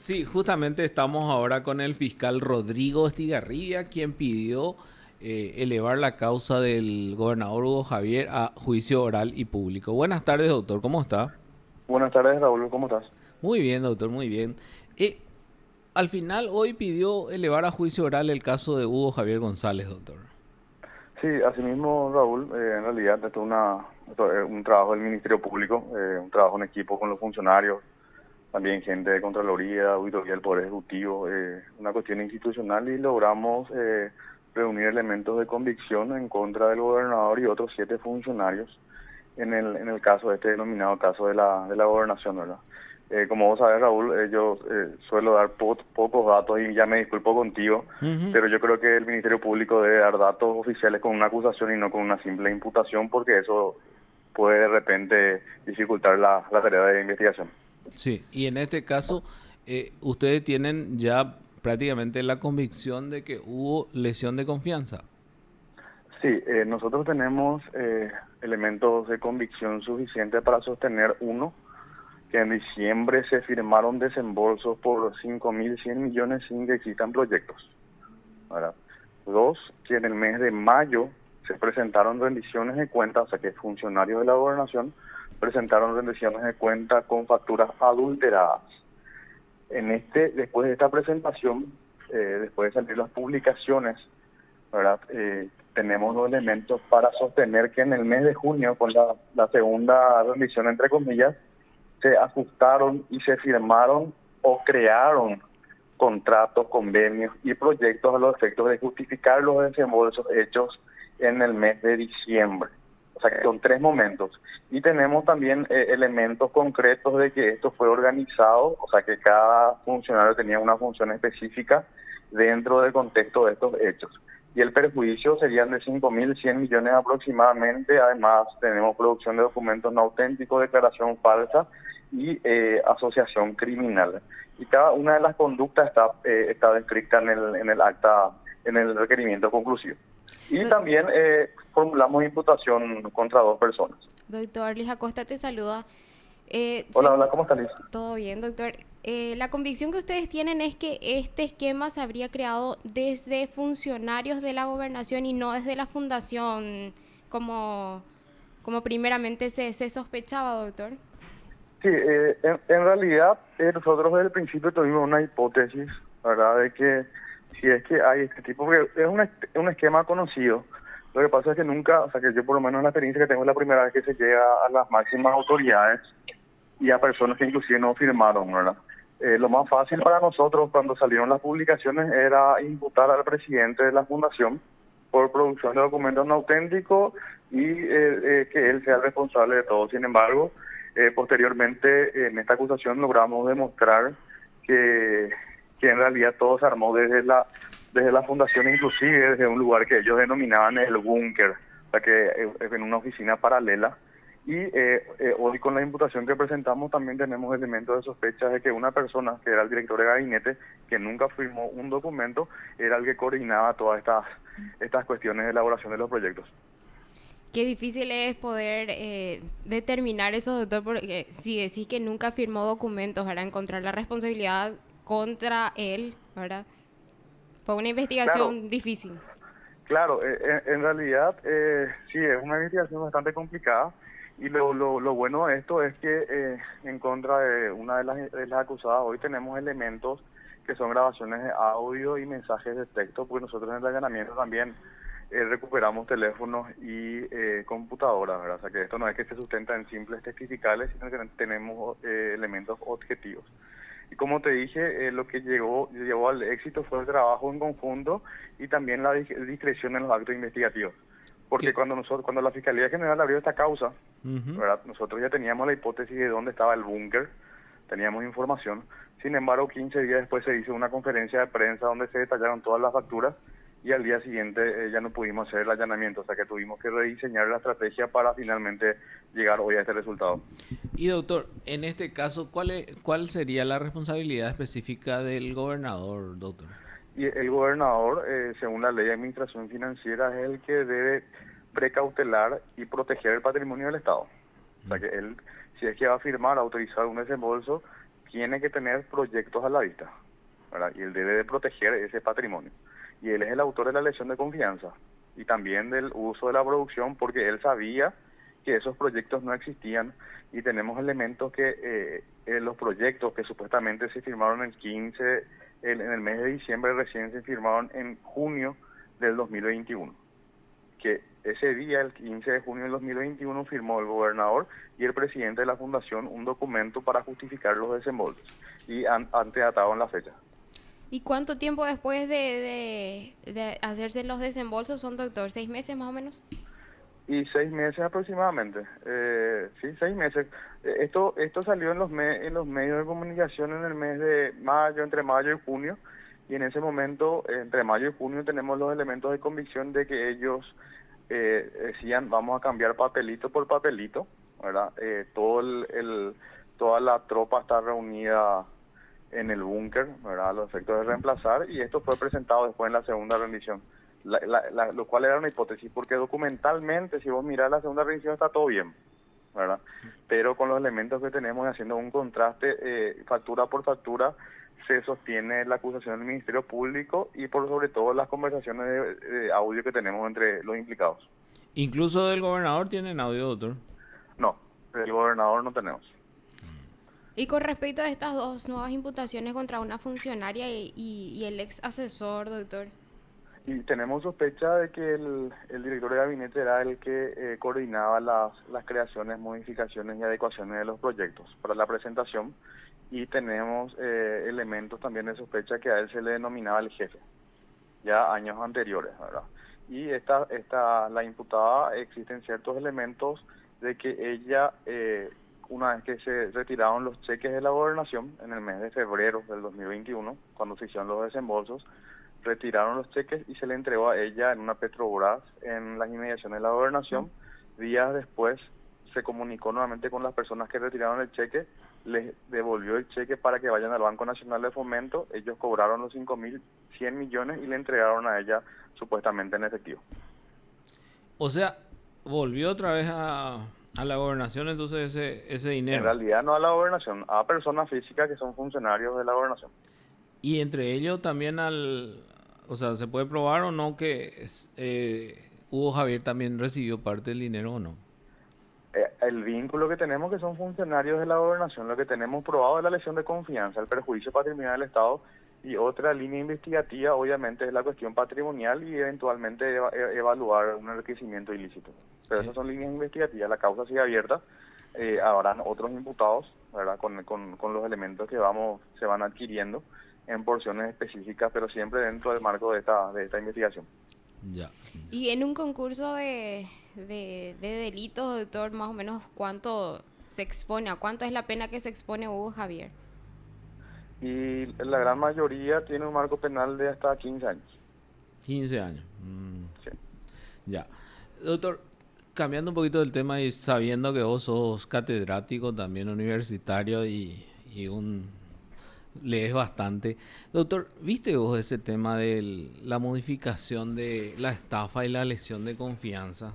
Sí, justamente estamos ahora con el fiscal Rodrigo Estigarribia, quien pidió elevar la causa del gobernador Hugo Javier a juicio oral y público. Buenas tardes, doctor, ¿cómo está? Buenas tardes, Raúl, ¿cómo estás? Muy bien, doctor, muy bien. Eh, Al final, hoy pidió elevar a juicio oral el caso de Hugo Javier González, doctor. Sí, asimismo, Raúl, en realidad esto es un trabajo del Ministerio Público, un trabajo en equipo con los funcionarios, también gente de Contraloría, Auditoría del Poder Ejecutivo, una cuestión institucional y logramos reunir elementos de convicción en contra del gobernador y otros 7 funcionarios en el caso, este denominado caso de la gobernación, ¿verdad? Como vos sabés, Raúl, yo suelo dar pocos datos y ya me disculpo contigo, Ujú. pero yo creo que el Ministerio Público debe dar datos oficiales con una acusación y no con una simple imputación, porque eso puede de repente dificultar la tarea de investigación. Sí, y en este caso, ustedes tienen ya prácticamente la convicción de que hubo lesión de confianza. Sí, nosotros tenemos elementos de convicción suficientes para sostener, uno, que en diciembre se firmaron desembolsos por 5.100 millones sin que existan proyectos, ¿verdad? Dos, que en el mes de mayo se presentaron rendiciones de cuentas, o sea que funcionarios de la gobernación presentaron rendiciones de cuentas con facturas adulteradas. Después de esta presentación, después de salir las publicaciones, ¿verdad? Tenemos los elementos para sostener que en el mes de junio, con la segunda rendición, entre comillas, se ajustaron y se firmaron o crearon contratos, convenios y proyectos a los efectos de justificar los desembolsos hechos en el mes de diciembre. O sea que son 3 momentos. Y tenemos también elementos concretos de que esto fue organizado, o sea que cada funcionario tenía una función específica dentro del contexto de estos hechos. Y el perjuicio serían de 5.100 millones aproximadamente. Además, tenemos producción de documentos no auténticos, declaración falsa y asociación criminal. Y cada una de las conductas está descrita en el acta, en el requerimiento conclusivo. Y Do- también formulamos imputación contra 2 personas. Doctor Liz Acosta te saluda. Hola, hola, Según ¿cómo estás, Liz? todo bien, doctor. La convicción que ustedes tienen es que este esquema se habría creado desde funcionarios de la gobernación y no desde la fundación, como, como primeramente se sospechaba, doctor. Sí, en realidad nosotros desde el principio tuvimos una hipótesis, ¿verdad? De que si es que hay este tipo, porque es un esquema conocido. Lo que pasa es que nunca, o sea que yo por lo menos en la experiencia que tengo es la primera vez que se llega a las máximas autoridades y a personas que inclusive no firmaron, ¿verdad? Lo más fácil para nosotros cuando salieron las publicaciones era imputar al presidente de la fundación por producción de documentos no auténticos y que él sea el responsable de todo. Sin embargo, posteriormente en esta acusación logramos demostrar que, que en realidad todo se armó desde la fundación, inclusive desde un lugar que ellos denominaban el búnker, o sea que en una oficina paralela. Y hoy con la imputación que presentamos también tenemos elementos de sospecha de que una persona que era el director de gabinete, que nunca firmó un documento, era el que coordinaba todas estas cuestiones de elaboración de los proyectos. Qué difícil es poder determinar eso, doctor, porque si decís que nunca firmó documentos, para encontrar la responsabilidad contra él, ¿verdad? Fue una Claro, investigación difícil. claro, en realidad sí, es una investigación bastante complicada y lo bueno de esto es que en contra de una de las acusadas hoy tenemos elementos que son grabaciones de audio y mensajes de texto, porque nosotros en el allanamiento también recuperamos teléfonos y computadoras, ¿verdad? O sea que esto no es que se sustenta en simples testificales, sino que tenemos elementos objetivos. Y como te dije, lo que llevó al éxito fue el trabajo en conjunto y también la discreción en los actos investigativos. Porque ¿Qué? cuando la Fiscalía General abrió esta causa, Ujú. ¿verdad? Nosotros ya teníamos la hipótesis de dónde estaba el búnker, teníamos información. Sin embargo, 15 días después se hizo una conferencia de prensa donde se detallaron todas las facturas y al día siguiente ya no pudimos hacer el allanamiento, o sea que tuvimos que rediseñar la estrategia para finalmente llegar hoy a este resultado. Y doctor, en este caso, ¿cuál sería la responsabilidad específica del gobernador, doctor? Y el gobernador, según la ley de administración financiera, es el que debe precautelar y proteger el patrimonio del Estado. O sea que él, si es que va a firmar, autorizar un desembolso, tiene que tener proyectos a la vista, ¿verdad? Y él debe de proteger ese patrimonio. Y él es el autor de la lesión de confianza y también del uso de la producción, porque él sabía que esos proyectos no existían, y tenemos elementos que los proyectos que supuestamente se firmaron el 15, en el mes de diciembre, recién se firmaron en junio del 2021. Que ese día, el 15 de junio del 2021, firmó el gobernador y el presidente de la fundación un documento para justificar los desembolsos, y antes atado en la fecha. ¿Y cuánto tiempo después de hacerse los desembolsos son, doctor? ¿6 meses más o menos? Y 6 meses aproximadamente, sí, 6 meses. Esto salió en los medios de comunicación en el mes de mayo, entre mayo y junio, y en ese momento, entre mayo y junio, tenemos los elementos de convicción de que ellos decían, vamos a cambiar papelito por papelito, ¿verdad? Toda la tropa está reunida en el búnker, ¿verdad?, a los efectos de reemplazar, y esto fue presentado después en la segunda rendición. Lo cual era una hipótesis, porque documentalmente, si vos mirás la segunda revisión, está todo bien, ¿verdad? Pero con los elementos que tenemos, haciendo un contraste factura por factura, se sostiene la acusación del Ministerio Público y por sobre todo las conversaciones de audio que tenemos entre los implicados. Incluso del gobernador tienen audio, doctor. No, del gobernador no tenemos. Y con respecto a estas dos nuevas imputaciones contra una funcionaria y el ex asesor, doctor. Y tenemos sospecha de que el director de gabinete era el que coordinaba las creaciones, modificaciones y adecuaciones de los proyectos para la presentación, y tenemos elementos también de sospecha que a él se le denominaba el jefe, ya años anteriores, ¿verdad? Y la imputada, existen ciertos elementos de que ella, una vez que se retiraron los cheques de la gobernación en el mes de febrero del 2021, cuando se hicieron los desembolsos, retiraron los cheques y se le entregó a ella en una Petrobras en las inmediaciones de la gobernación. Días después se comunicó nuevamente con las personas que retiraron el cheque, les devolvió el cheque para que vayan al Banco Nacional de Fomento. Ellos cobraron los 5.100 millones y le entregaron a ella supuestamente en efectivo. O sea, volvió otra vez a la gobernación entonces ese dinero. En realidad no a la gobernación, a personas físicas que son funcionarios de la gobernación. Y entre ellos también o sea, ¿se puede probar o no que Hugo Javier también recibió parte del dinero o no? El vínculo que tenemos, que son funcionarios de la gobernación, lo que tenemos probado es la lesión de confianza, el perjuicio patrimonial del Estado, y otra línea investigativa obviamente es la cuestión patrimonial y eventualmente evaluar un enriquecimiento ilícito. Pero esas son líneas investigativas, la causa sigue abierta, habrán otros imputados, ¿verdad?, con los elementos que se van adquiriendo en porciones específicas, pero siempre dentro del marco de esta investigación. Ya. Y en un concurso de delitos, doctor, más o menos ¿cuánto se expone? ¿A cuánto es la pena que se expone Hugo Javier? Y la gran mayoría tiene un marco penal de hasta 15 años. 15 años. Sí. Ya. Doctor, cambiando un poquito del tema y sabiendo que vos sos catedrático también universitario y lees bastante. Doctor, ¿viste vos ese tema de la modificación de la estafa y la lesión de confianza?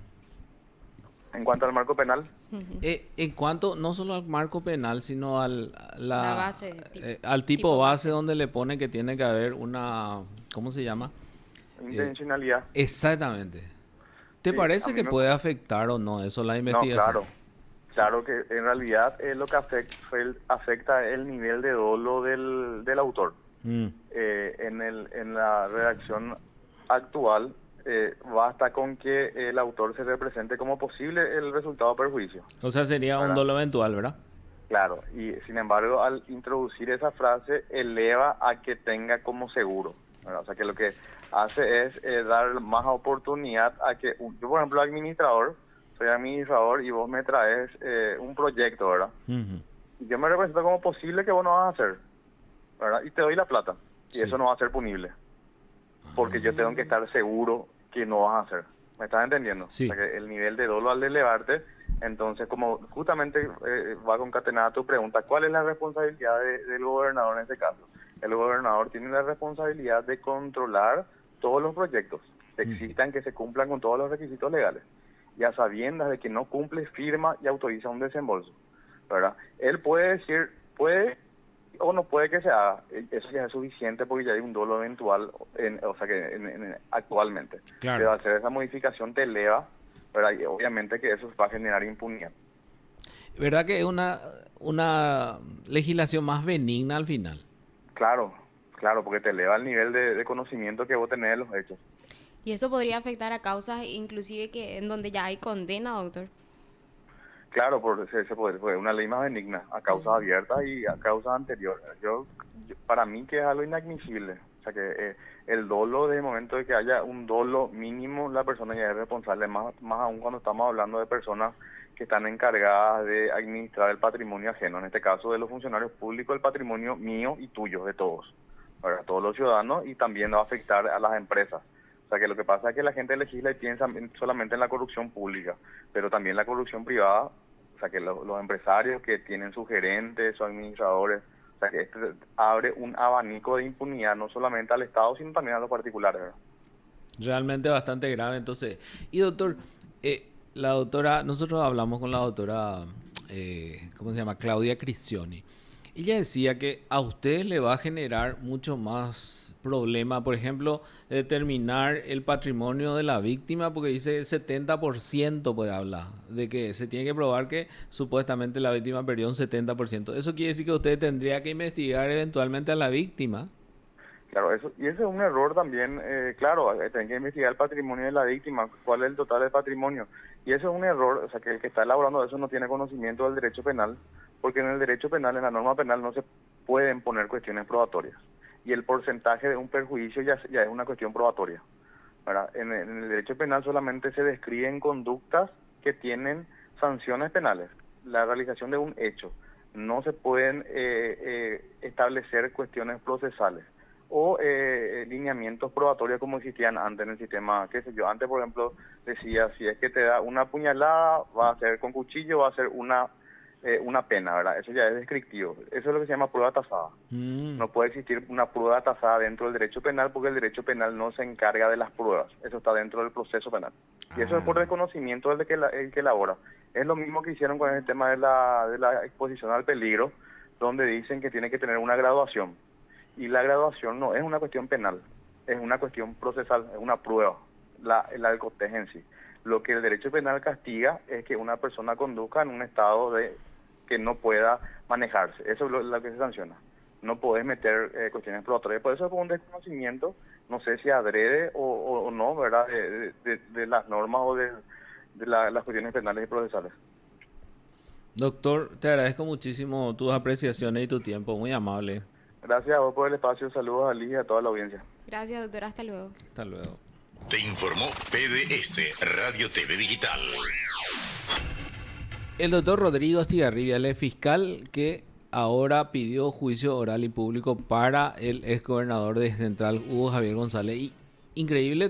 En cuanto al marco penal, En cuanto no solo al marco penal, sino La base, al tipo base donde le pone que tiene que haber una, ¿cómo se llama? intencionalidad. Exactamente. ¿Te Sí, parece a que mí puede afectar o no eso la No, investigación? claro que en realidad lo que afecta el nivel de dolo del autor. En la redacción actual basta con que el autor se represente como posible el resultado de perjuicio. O sea, sería un ¿Verdad? dolo eventual, ¿verdad? Claro, y sin embargo al introducir esa frase eleva a que tenga como seguro, ¿verdad? O sea que lo que hace es dar más oportunidad a que, yo por ejemplo soy administrador y vos me traes un proyecto, ¿verdad? Y yo me represento como posible que vos no vas a hacer, ¿verdad? Y te doy la plata, y Sí. eso no va a ser punible, porque yo tengo que estar seguro que no vas a hacer. ¿Me estás entendiendo? Sí. O sea que el nivel de dolo al elevarte, entonces como justamente va concatenada tu pregunta, ¿cuál es la responsabilidad del gobernador en este caso? El gobernador tiene la responsabilidad de controlar todos los proyectos, que existan, que se cumplan con todos los requisitos legales, y a sabiendas de que no cumple, firma y autoriza un desembolso, ¿verdad? Él puede decir, puede o no puede que se haga. Eso ya es suficiente porque ya hay un dolo eventual, actualmente. Claro. Pero al hacer esa modificación te eleva, ¿verdad? Y obviamente que eso va a generar impunidad. ¿Verdad que es una legislación más benigna al final? Claro, claro, porque te eleva el nivel de conocimiento que vos tenés de los hechos. Y eso podría afectar a causas inclusive que en donde ya hay condena, doctor. Claro, se puede, una ley más benigna, a causas abiertas y a causas anteriores. Para mí que es algo inadmisible. O sea que el dolo, desde el momento de que haya un dolo mínimo, la persona ya es responsable, más aún cuando estamos hablando de personas que están encargadas de administrar el patrimonio ajeno, en este caso de los funcionarios públicos, el patrimonio mío y tuyo, de todos, para todos los ciudadanos, y también va a afectar a las empresas. O sea que lo que pasa es que la gente legisla y piensa solamente en la corrupción pública, pero también la corrupción privada, o sea que los empresarios que tienen sus gerentes, sus administradores, o sea que esto abre un abanico de impunidad no solamente al Estado, sino también a los particulares, ¿verdad? Realmente bastante grave, entonces. Y doctor, la doctora, nosotros hablamos con la doctora, ¿cómo se llama? Claudia Criscioni. Ella decía que a ustedes le va a generar mucho más problema, por ejemplo, determinar el patrimonio de la víctima, porque dice el 70% puede hablar, de que se tiene que probar que supuestamente la víctima perdió un 70%. Eso quiere decir que usted tendría que investigar eventualmente a la víctima. Claro, y ese es un error también, claro, tienen que investigar el patrimonio de la víctima, cuál es el total del patrimonio. Y eso es un error, o sea, que el que está elaborando eso no tiene conocimiento del derecho penal, porque en el derecho penal, en la norma penal, no se pueden poner cuestiones probatorias. Y el porcentaje de un perjuicio ya es una cuestión probatoria, ¿verdad? En el derecho penal solamente se describen conductas que tienen sanciones penales, la realización de un hecho. No se pueden establecer cuestiones procesales o lineamientos probatorios como existían antes en el sistema, qué sé yo. Antes, por ejemplo, decía, si es que te da una puñalada, va a ser con cuchillo, va a ser una pena, ¿verdad? Eso ya es descriptivo. Eso es lo que se llama prueba tasada. No puede existir una prueba tasada dentro del derecho penal porque el derecho penal no se encarga de las pruebas. Eso está dentro del proceso penal. Y eso es por reconocimiento del el que elabora. Es lo mismo que hicieron con el tema de la exposición al peligro, donde dicen que tiene que tener una graduación. Y la graduación no es una cuestión penal, es una cuestión procesal, es una prueba, el alcoteje en sí. Lo que el derecho penal castiga es que una persona conduzca en un estado de que no pueda manejarse. Eso es lo que se sanciona. No podés meter cuestiones probatorias. Por eso es un desconocimiento, no sé si adrede o no, ¿verdad?, de las normas o de las cuestiones penales y procesales. Doctor, te agradezco muchísimo tus apreciaciones y tu tiempo, muy amable. Gracias a vos por el espacio, saludos a Liz y a toda la audiencia. Gracias, doctora, hasta luego. Hasta luego. Te informó PDS Radio TV Digital. El doctor Rodrigo Estigarribia, el fiscal que ahora pidió juicio oral y público para el exgobernador de Central, Hugo Javier González. Y increíble todo.